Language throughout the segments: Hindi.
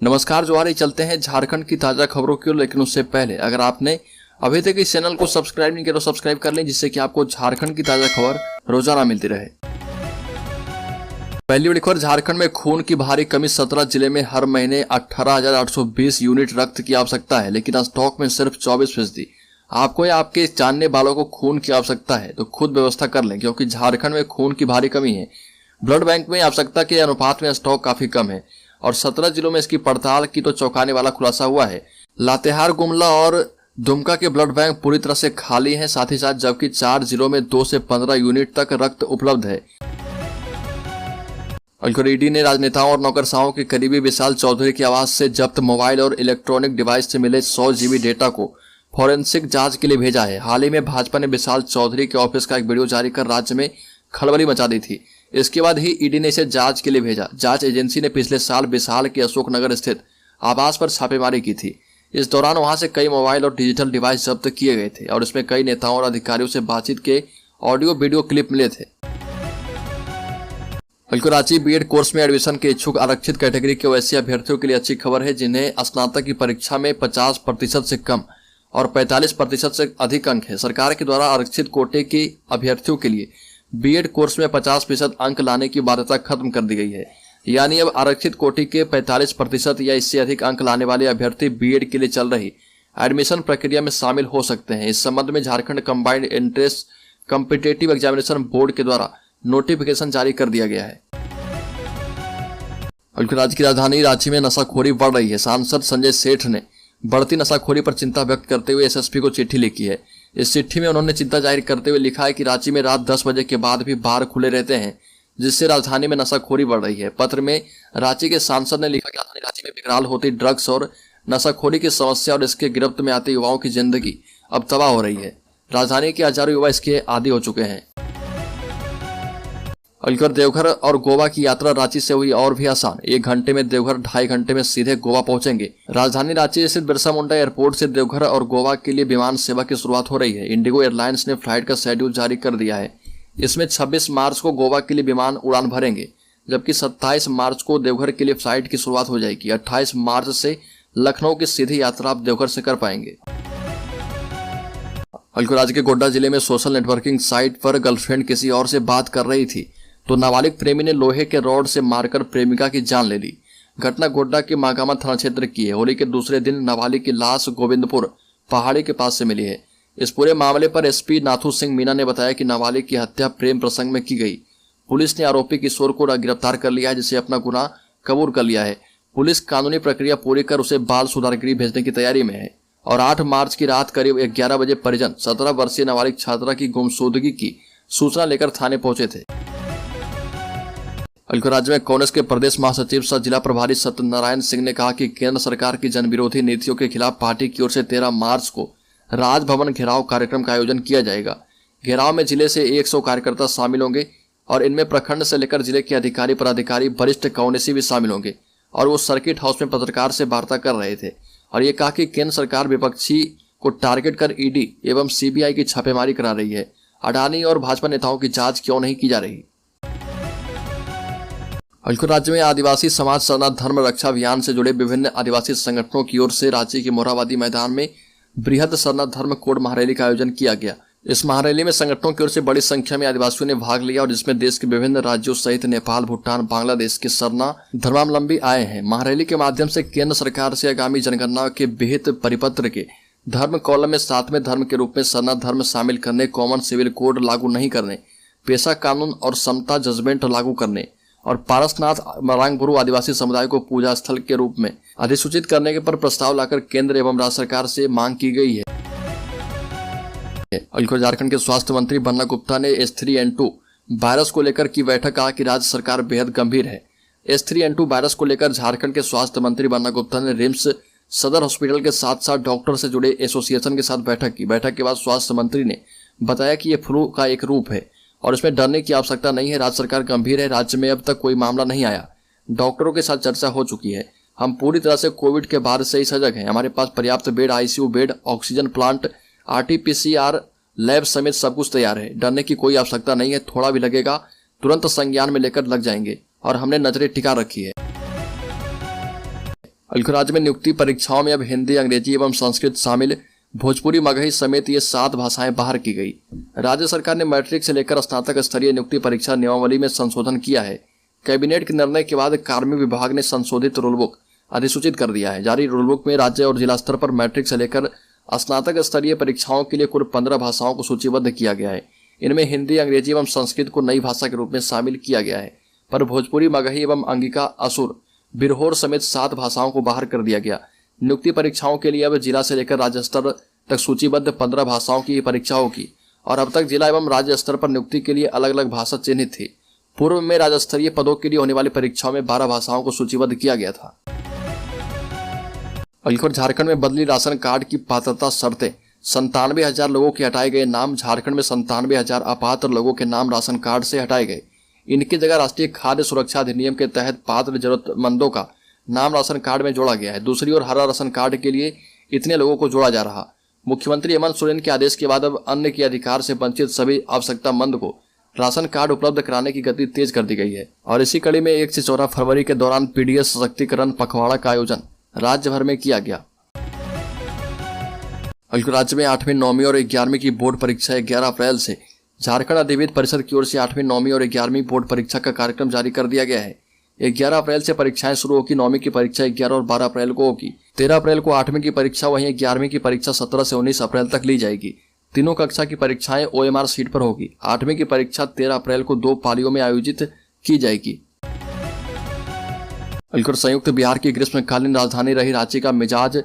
नमस्कार जोहार, चलते हैं झारखंड की ताजा खबरों की ओर। लेकिन उससे पहले अगर आपने अभी तक इस चैनल को सब्सक्राइब नहीं किया तो सब्सक्राइब कर लें, जिससे कि आपको झारखंड की ताजा खबर रोजाना मिलती रहे। पहली बड़ी खबर, झारखंड में खून की भारी कमी। 17 जिले में हर महीने 18,820 यूनिट रक्त की आवश्यकता है, लेकिन स्टॉक में सिर्फ 24%। आपको या आपके जानने वालों को खून की आवश्यकता है तो खुद व्यवस्था कर लें, क्योंकि झारखंड में खून की भारी कमी है। ब्लड बैंक में आवश्यकता के अनुपात में स्टॉक काफी कम है और 17 जिलों में इसकी पड़ताल की तो चौंकाने वाला खुलासा हुआ है। लातेहार, गुमला और दुमका के ब्लड बैंक पूरी तरह से खाली हैं, साथ ही साथ जबकि 4 जिलों में 2 से 15 यूनिट तक रक्त उपलब्ध है। ईडी ने राजनेताओं और नौकरशाहों के करीबी विशाल चौधरी के आवास से जब्त मोबाइल और इलेक्ट्रॉनिक डिवाइस से मिले 100 GB डेटा को फॉरेंसिक जांच के लिए भेजा है। हाल ही में भाजपा ने विशाल चौधरी के ऑफिस का एक वीडियो जारी कर राज्य में खलबली मचा दी थी। इसके बाद ही ईडी ने इसे जांच के लिए भेजा। जांच एजेंसी ने पिछले साल विशाल के अशोकनगर स्थित आवास पर छापेमारी की थी। इस दौरान वहां से कई मोबाइल और डिजिटल डिवाइस जब्त किए गए थे और इसमें कई नेताओं और अधिकारियों से बातचीत के ऑडियो वीडियो क्लिप मिले थे। रांची बीएड कोर्स में एडमिशन के इच्छुक आरक्षित कैटेगरी के वैसे अभ्यर्थियों के लिए अच्छी खबर है, जिन्हें स्नातक की परीक्षा में 50% से कम और 45% से अधिक अंक है। सरकार के द्वारा आरक्षित कोटे के अभ्यर्थियों के लिए बीएड कोर्स में 50% अंक लाने की बाध्यता खत्म कर दी गई है। यानी अब आरक्षित कोटि के 45% या इससे अधिक अंक लाने वाले अभ्यर्थी बीएड के लिए चल रही एडमिशन प्रक्रिया में शामिल हो सकते हैं। इस संबंध में Jharkhand combined entrance competitive examination board के द्वारा नोटिफिकेशन जारी कर दिया गया है। राज्य की राजधानी रांची में नशाखोरी बढ़ रही है। सांसद संजय सेठ ने बढ़ती नशाखोरी पर चिंता व्यक्त करते हुए एसएसपी को चिट्ठी लिखी है। इस चिट्ठी में उन्होंने चिंता जाहिर करते हुए लिखा है कि रांची में रात 10 बजे के बाद भी बार खुले रहते हैं, जिससे राजधानी में नशाखोरी बढ़ रही है। पत्र में रांची के सांसद ने लिखा कि रांची में विकराल होती ड्रग्स और नशाखोरी की समस्या और इसके गिरफ्त में आते युवाओं की जिंदगी अब तबाह हो रही है। राजधानी के हजारों युवा इसके आदी हो चुके हैं। देवघर और गोवा की यात्रा रांची से हुई और भी आसान। 1 घंटे में देवघर, 2.5 घंटे में सीधे गोवा पहुंचेंगे। राजधानी रांची स्थित बिरसा मुंडा एयरपोर्ट से देवघर और गोवा के लिए विमान सेवा की शुरुआत हो रही है। इंडिगो एयरलाइंस ने फ्लाइट का शेड्यूल जारी कर दिया है। इसमें 26 मार्च को गोवा के लिए विमान उड़ान भरेंगे, जबकि 27 मार्च को देवघर के लिए फ्लाइट की शुरुआत हो जाएगी। 28 मार्च से लखनऊ की सीधी यात्रा आप देवघर से कर पाएंगे। राज्य के गोड्डा जिले में सोशल नेटवर्किंग साइट पर गर्लफ्रेंड किसी और से बात कर रही थी तो नाबालिग प्रेमी ने लोहे के रॉड से मारकर प्रेमिका की जान ले ली। घटना गोड्डा के मागामा थाना क्षेत्र की है। होली के दूसरे दिन नाबालिग की लाश गोविंदपुर पहाड़ी के पास से मिली है। इस पूरे मामले पर एसपी नाथू सिंह मीना ने बताया कि नाबालिग की हत्या प्रेम प्रसंग में की गई। पुलिस ने आरोपी किशोर को गिरफ्तार कर लिया है, जिसे अपना गुनाह कबूल कर लिया है। पुलिस कानूनी प्रक्रिया पूरी कर उसे बाल सुधार गृह भेजने की तैयारी में है। और 8 मार्च की रात करीब 11 बजे परिजन 17 वर्षीय नाबालिग छात्रा की गुमशुदगी की सूचना लेकर थाने पहुंचे थे। राज्य में कांग्रेस के प्रदेश महासचिव सह जिला प्रभारी सत्यनारायण सिंह ने कहा कि केंद्र सरकार की जनविरोधी नीतियों के खिलाफ पार्टी की ओर से 13 मार्च को राजभवन घेराव कार्यक्रम का आयोजन किया जाएगा। घेराव में जिले से 100 कार्यकर्ता शामिल होंगे और इनमें प्रखंड से लेकर जिले के अधिकारी, पदाधिकारी, वरिष्ठ कांग्रेसी भी शामिल होंगे। और वो सर्किट हाउस में पत्रकार से वार्ता कर रहे थे और ये कहा कि केंद्र सरकार विपक्षी को टारगेट कर ईडी एवं सीबीआई की छापेमारी करा रही है। अडानी और भाजपा नेताओं की जांच क्यों नहीं की जा रही। राज्य में आदिवासी समाज सरना धर्म रक्षा अभियान से जुड़े विभिन्न आदिवासी संगठनों की ओर से रांची के मोरहाबादी मैदान में बृहद सरना धर्म कोड महारैली का आयोजन किया गया। इस महारैली में संगठनों की ओर से बड़ी संख्या में आदिवासियों ने भाग लिया और जिसमें देश के विभिन्न राज्यों सहित नेपाल, भूटान, बांग्लादेश के सरना धर्मावलंबी आए हैं। महारैली के माध्यम से केंद्र सरकार से आगामी जनगणना के विहित परिपत्र के धर्म कॉलम में 7वें धर्म के रूप में सरना धर्म शामिल करने, कॉमन सिविल कोड लागू नहीं करने, पेशा कानून और समता जजमेंट लागू करने और पारसनाथ मरांगबुरु आदिवासी समुदाय को पूजा स्थल के रूप में अधिसूचित करने के पर प्रस्ताव लाकर केंद्र एवं राज्य सरकार से मांग की गई है। झारखंड के स्वास्थ्य मंत्री बन्ना गुप्ता ने H3N2 वायरस को लेकर की बैठक, कहा कि राज्य सरकार बेहद गंभीर है। H3N2 वायरस को लेकर झारखंड के स्वास्थ्य मंत्री बन्ना गुप्ता ने रिम्स सदर हॉस्पिटल के साथ साथ डॉक्टर से जुड़े एसोसिएशन के साथ बैठक की। बैठक के बाद स्वास्थ्य मंत्री ने बताया कि यह फ्लू का एक रूप है और इसमें डरने की आवश्यकता नहीं है। राज्य सरकार गंभीर है। राज्य में अब तक कोई मामला नहीं आया। डॉक्टरों के साथ चर्चा हो चुकी है। हम पूरी तरह से कोविड के बाद से ही सजग हैं। हमारे पास पर्याप्त bed, ICU bed, oxygen plant, RT-PCR lab समेत सब कुछ तैयार है। डरने की कोई आवश्यकता नहीं है। थोड़ा भी लगेगा तुरंत संज्ञान में लेकर लग जाएंगे और हमने नजरें टिका रखी है। बल्कि राज्य में नियुक्ति परीक्षाओं में अब हिंदी, अंग्रेजी एवं संस्कृत शामिल भोजपुरी, मगही समेत ये 7 भाषाएं बाहर की गई। राज्य सरकार ने मैट्रिक से लेकर स्नातक स्तरीय नियुक्ति परीक्षा नियमावली में संशोधन किया है। कैबिनेट के निर्णय के बाद कार्मिक विभाग ने संशोधित रूलबुक अधिसूचित कर दिया है। जारी रूलबुक में राज्य और जिला स्तर पर मैट्रिक से लेकर स्नातक स्तरीय परीक्षाओं के लिए कुल 15 भाषाओं को सूचीबद्ध किया गया है। इनमें हिंदी, अंग्रेजी एवं संस्कृत को नई भाषा के रूप में शामिल किया गया है, पर भोजपुरी, मगही एवं अंगिका, असुर, बिरहोर समेत 7 भाषाओं को बाहर कर दिया गया। नियुक्ति परीक्षाओं के लिए अब जिला से लेकर राज्य स्तर तक सूचीबद्ध 15 भाषाओं की परीक्षा होगी और अब तक जिला एवं राज्य स्तर पर नियुक्ति के लिए अलग अलग भाषा चिन्हित थी। पूर्व में राज्य स्तरीय पदों के लिए होने वाली परीक्षाओं में 12 भाषाओं को सूचीबद्ध किया गया था। और झारखंड में बदली राशन कार्ड की पात्रता शर्तें। 97,000 लोगों के हटाए गए नाम। झारखंड में 97,000 अपात्र लोगों के नाम राशन कार्ड से हटाए गए। इनकी जगह राष्ट्रीय खाद्य सुरक्षा अधिनियम के तहत पात्र जरूरतमंदों का नाम राशन कार्ड में जोड़ा गया है। दूसरी ओर हरा राशन कार्ड के लिए इतने लोगों को जोड़ा जा रहा। मुख्यमंत्री हेमंत सोरेन के आदेश के बाद अब अन्न के अधिकार से वंचित सभी आवश्यकतामंद को राशन कार्ड उपलब्ध कराने की गति तेज कर दी गई है। और इसी कड़ी में 1 से 14 फरवरी के दौरान पीडीएस सशक्तिकरण पखवाड़ा का आयोजन राज्य भर में किया गया। राज्य में 8वीं, 9वीं और 11वीं की बोर्ड परीक्षा 11 अप्रैल से। झारखंड अधिविद्य परिषद की ओर से 8वीं, 9वीं और 11वीं बोर्ड परीक्षा का कार्यक्रम जारी कर दिया गया है। 11 अप्रैल से परीक्षाएं शुरू होगी। 9वीं की परीक्षा 11 और 12 अप्रैल को होगी। 13 अप्रैल को 8वीं की परीक्षा, वहीं 11वीं की परीक्षा 17 से 19 अप्रैल तक ली जाएगी। तीनों कक्षा की परीक्षाएं OMR सीट पर होगी। 8वीं की परीक्षा 13 अप्रैल को 2 पालियों में आयोजित की जाएगी। संयुक्त बिहार की ग्रीष्मकालीन राजधानी रही रांची का मिजाज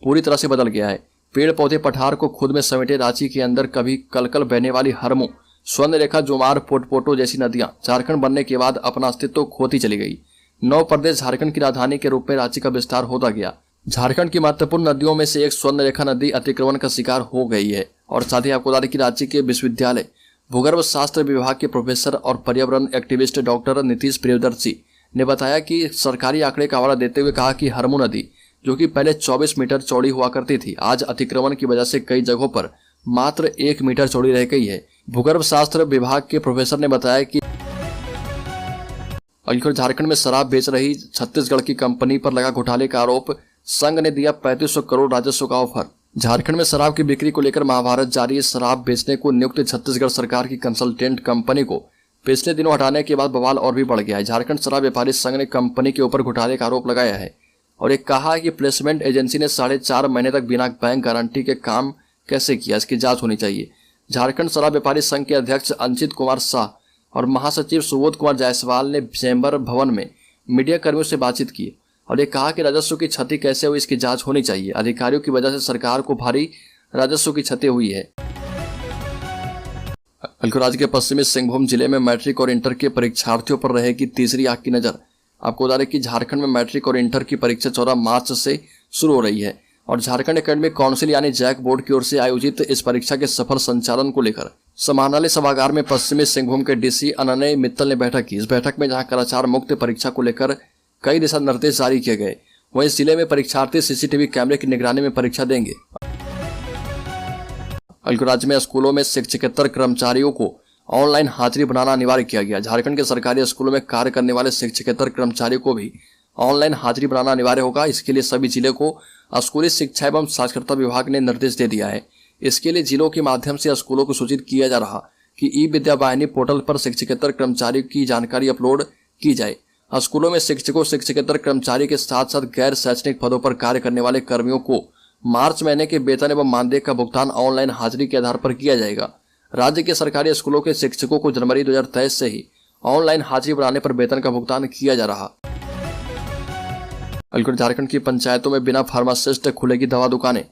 पूरी तरह से बदल गया है। पेड़ पौधे पठार को खुद में समेटे रांची के अंदर कभी कलकल बहने वाली हरमू, स्वर्ण रेखा, जोमार, पोटपोटो जैसी नदियां झारखंड बनने के बाद अपना अस्तित्व खोती चली गई। 9 प्रदेश झारखंड की राजधानी के रूप में रांची का विस्तार होता गया। झारखंड की महत्वपूर्ण नदियों में से एक स्वर्ण रेखा नदी अतिक्रमण का शिकार हो गई है। और साथ ही आपको बता दें कि रांची के विश्वविद्यालय भूगर्भ शास्त्र विभाग के प्रोफेसर और पर्यावरण एक्टिविस्ट डॉक्टर नीतीश प्रियदर्शी ने बताया कि सरकारी आंकड़े का हवाला देते हुए कहा कि हरमू नदी, जो कि पहले 24 मीटर चौड़ी हुआ करती थी, आज अतिक्रमण की वजह से कई जगहों पर मात्र 1 मीटर चौड़ी रह गई है। भूगर्भ शास्त्र विभाग के प्रोफेसर ने बताया कि झारखंड में शराब बेच रही छत्तीसगढ़ की कंपनी पर लगा घोटाले का आरोप। संघ ने दिया 3500 करोड़ राजस्व का ऑफर। झारखंड में शराब की बिक्री को लेकर महाभारत जारी है। शराब बेचने को नियुक्त छत्तीसगढ़ सरकार की कंसल्टेंट कंपनी को पिछले दिनों हटाने के बाद बवाल और भी बढ़ गया है। झारखंड शराब व्यापारी संघ ने कंपनी के ऊपर घोटाले का आरोप लगाया है और एक कहा है कि प्लेसमेंट एजेंसी ने 4.5 महीने तक बिना बैंक गारंटी के काम कैसे किया, इसकी जांच होनी चाहिए। झारखंड शराब व्यापारी संघ के अध्यक्ष अंचित कुमार शाह और महासचिव सुबोध कुमार जायसवाल ने चैम्बर भवन में मीडिया कर्मियों से बातचीत की और ये कहा कि राजस्व की क्षति कैसे हुई, इसकी जांच होनी चाहिए। अधिकारियों की वजह से सरकार को भारी राजस्व की क्षति हुई है। राज्य के पश्चिमी सिंहभूम जिले में मैट्रिक और इंटर के परीक्षार्थियों पर रहेगी तीसरी आंख की नजर। आपको बता दें कि झारखंड में मैट्रिक और इंटर की परीक्षा 14 मार्च से शुरू हो रही है और झारखंड एकेडमिक काउंसिल यानी जैक बोर्ड की ओर से आयोजित इस परीक्षा के सफल संचालन को लेकर समाहरणालय सभागार में पश्चिमी सिंहभूम के डीसी अनन्य मित्तल ने बैठक की। इस बैठक में जहां कदाचार मुक्त परीक्षा को लेकर कई दिशा निर्देश जारी किए गए, वहीं जिले में परीक्षार्थी सीसीटीवी कैमरे की निगरानी में परीक्षा देंगे। राज्य में स्कूलों में शिक्षकेतर कर्मचारियों को ऑनलाइन हाजिरी बनाना अनिवार्य किया गया। झारखंड के सरकारी स्कूलों में कार्य करने वाले शिक्षकेतर कर्मचारियों को भी ऑनलाइन हाजिरी बनाना अनिवार्य होगा। इसके लिए सभी जिले को स्कूली शिक्षा एवं साक्षरता विभाग ने निर्देश दे दिया है। इसके लिए जिलों के माध्यम से स्कूलों को सूचित किया जा रहा कि ई विद्या वाहिनी पोर्टल पर शिक्षकेतर कर्मचारियों की जानकारी अपलोड की जाए। स्कूलों में शिक्षकों, शिक्षकेतर कर्मचारी के साथ साथ गैर शैक्षणिक पदों पर कार्य करने वाले कर्मियों को मार्च महीने के वेतन एवं मानदेय का भुगतान ऑनलाइन हाजिरी के आधार पर किया जाएगा। राज्य के सरकारी स्कूलों के शिक्षकों को जनवरी 2023 से ही ऑनलाइन हाजिरी बनाने पर वेतन का भुगतान किया जा रहा। झारखंड की पंचायतों में बिना फार्मासिस्ट खुलेगी दवा दुकानें।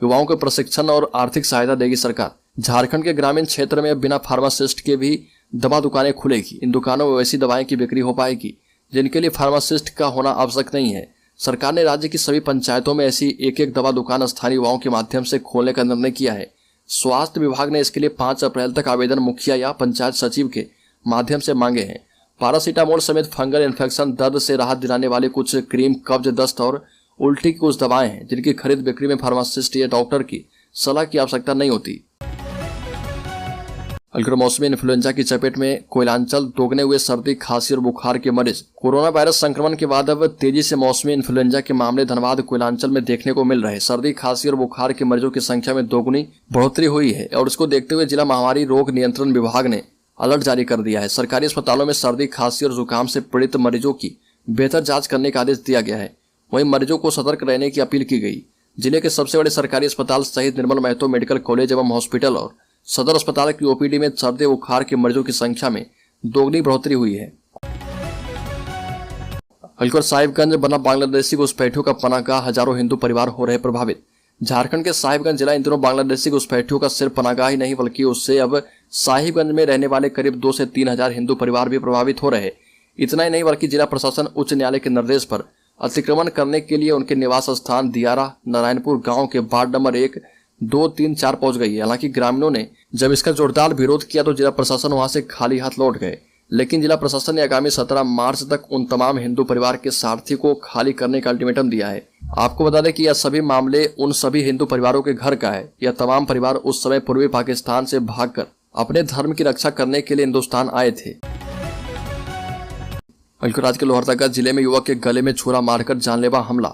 युवाओं को प्रशिक्षण और आर्थिक सहायता देगी सरकार। झारखंड के ग्रामीण क्षेत्र में बिना फार्मासिस्ट के भी दवा दुकानें खुलेगी। इन दुकानों में वैसी दवाएं की बिक्री हो पाएगी जिनके लिए फार्मासिस्ट का होना आवश्यक नहीं है। सरकार ने राज्य की सभी पंचायतों में ऐसी एक दुकान दुकान स्थानीय युवाओं के माध्यम से खोलने का निर्णय किया है। स्वास्थ्य विभाग ने इसके लिए 5 अप्रैल तक आवेदन मुखिया या पंचायत सचिव के माध्यम से मांगे हैं। पैरासीटामोल समेत फंगल इन्फेक्शन, दर्द से राहत दिलाने वाले कुछ क्रीम, कब्ज, दस्त और उल्टी की कुछ दवाएं हैं जिनकी खरीद बिक्री में फार्मासिस्ट या डॉक्टर की सलाह की आवश्यकता नहीं होती। अलकर मौसमी इन्फ्लुएंजा की चपेट में कोयलांचल, दोगुने हुए सर्दी, खांसी और बुखार के मरीज। कोरोना वायरस संक्रमण के बाद अब तेजी से मौसमी इन्फ्लुएंजा के मामले धनबाद, कोयलांचल में देखने को मिल रहे। सर्दी, खांसी और बुखार के मरीजों की संख्या में दोगुनी बढ़ोतरी हुई है और इसको देखते हुए जिला महामारी रोग नियंत्रण विभाग ने अलर्ट जारी कर दिया है। सरकारी अस्पतालों में सर्दी, खांसी और जुकाम से पीड़ित मरीजों की बेहतर जांच करने का आदेश दिया गया है। वहीं मरीजों को सतर्क रहने की अपील की गई। जिले के सबसे बड़े सरकारी अस्पताल शहीद निर्मल महतो मेडिकल कॉलेज एवं हॉस्पिटल और सदर अस्पताल की ओपीडी में सर्दी बुखार के मरीजों की संख्या में दोगुनी बढ़ोतरी हुई है। अलकर साहिबगंज बना बांग्लादेशी घुसपैठियों का पनाहगाह, हजारों हिंदू परिवार हो रहे प्रभावित। झारखंड के साहिबगंज जिला इन दिनों बांग्लादेशी घुसपैठियों का सिर्फ पनाहगाह ही नहीं बल्कि उससे अब साहिबगंज में रहने वाले करीब 2 से 3 हजार हिंदू परिवार भी प्रभावित हो रहे। इतना ही नहीं बल्कि जिला प्रशासन उच्च न्यायालय के निर्देश पर अतिक्रमण करने के लिए उनके निवास स्थान दियारा नारायणपुर गांव के वार्ड नंबर 1, 2, 3, 4 पहुंच गई है। हालांकि ग्रामीणों ने जब इसका जोरदार विरोध किया तो जिला प्रशासन वहां से खाली हाथ लौट गए। लेकिन जिला प्रशासन ने आगामी 17 मार्च तक उन तमाम हिंदू परिवार के सारथी को खाली करने का अल्टीमेटम दिया है। आपको बता दें कि यह सभी मामले उन सभी हिंदू परिवारों के घर का है। यह तमाम परिवार उस समय पूर्वी पाकिस्तान से भागकर अपने धर्म की रक्षा करने के लिए हिंदुस्तान आए थे। राज्य के लोहरदगा जिले में युवक के गले में छुरा मारकर जानलेवा हमला।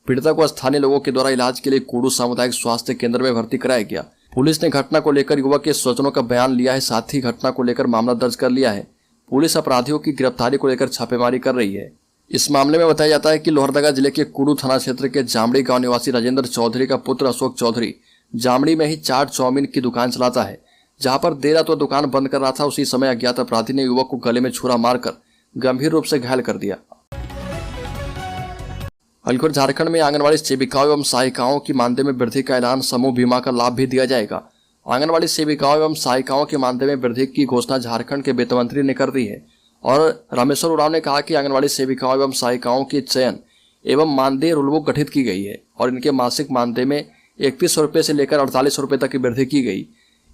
पीड़िता को स्थानीय लोगों के द्वारा इलाज के लिए कुडू सामुदायिक स्वास्थ्य केंद्र में भर्ती कराया गया। पुलिस ने घटना को लेकर युवक के स्वजनों का बयान लिया है, साथ ही घटना को लेकर मामला दर्ज कर लिया है। पुलिस अपराधियों की गिरफ्तारी को लेकर छापेमारी कर रही है। इस मामले में बताया जाता है कि लोहरदगा जिले के कुडू थाना क्षेत्र के जामड़ी गांव निवासी राजेंद्र चौधरी का पुत्र अशोक चौधरी जामड़ी में ही चाट चाउमीन की दुकान चलाता है। जहां पर देर रात वह दुकान बंद कर रहा था, उसी समय अज्ञात अपराधी ने युवक को गले में छुरा मारकर गंभीर रूप से घायल कर दिया। अलकर झारखंड में आंगनवाड़ी सेविकाओं एवं सहायिकाओं की मानदेय में वृद्धि का ऐलान, समूह बीमा का लाभ भी दिया जाएगा। आंगनवाड़ी सेविकाओं एवं सहायिकाओं के मानदेय में वृद्धि की घोषणा झारखंड के वित्त मंत्री ने कर दी है और रामेश्वर उरांव ने कहा कि आंगनवाड़ी सेविकाओं एवं सहायिकाओं के चयन एवं मानदेय रूलबुक गठित की गई है और इनके मासिक मानदेय में 3100 रुपये से लेकर 4800 रुपये तक की वृद्धि की गई।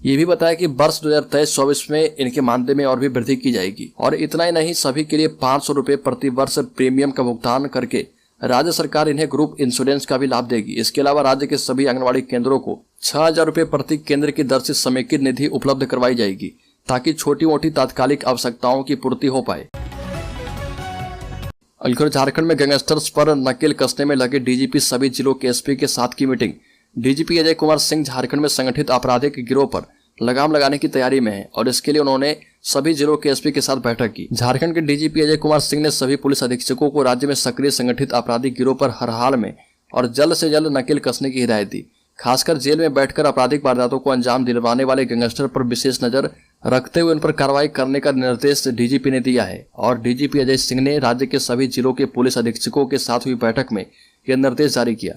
ये भी बताया कि वर्ष 2023-24 में इनके मानदेय में और भी वृद्धि की जाएगी। और इतना ही नहीं, सभी के लिए 500 रुपये प्रति वर्ष प्रीमियम का भुगतान करके राज्य सरकार इन्हें ग्रुप इंश्योरेंस का भी लाभ देगी। इसके अलावा राज्य के सभी आंगनवाड़ी केंद्रों को 6000 रुपये प्रति केंद्र की दर से समेकित निधि उपलब्ध करवाई जाएगी ताकि छोटी मोटी तात्कालिक आवश्यकताओं की पूर्ति हो पाए। अलकर झारखंड में गैंगस्टर्स पर नकेल कसने में लगे डीजीपी सभी जिलों के एसपी के साथ की मीटिंग। डीजीपी अजय कुमार सिंह झारखंड में संगठित आपराधिक गिरोह पर लगाम लगाने की तैयारी में है और इसके लिए उन्होंने सभी जिलों के एसपी के साथ बैठक की। झारखंड के डीजीपी अजय कुमार सिंह ने सभी पुलिस अधीक्षकों को राज्य में सक्रिय संगठित आपराधिक गिरोह पर हर हाल में और जल्द से जल्द नकेल कसने की हिदायत दी। खासकर जेल में बैठकर आपराधिक वारदातों को अंजाम दिलवाने वाले गैंगस्टर पर विशेष नजर रखते हुए उन पर कार्रवाई करने का निर्देश डीजीपी ने दिया है। और डीजीपी अजय सिंह ने राज्य के सभी जिलों के पुलिस अधीक्षकों के साथ हुई बैठक में यह निर्देश जारी किया।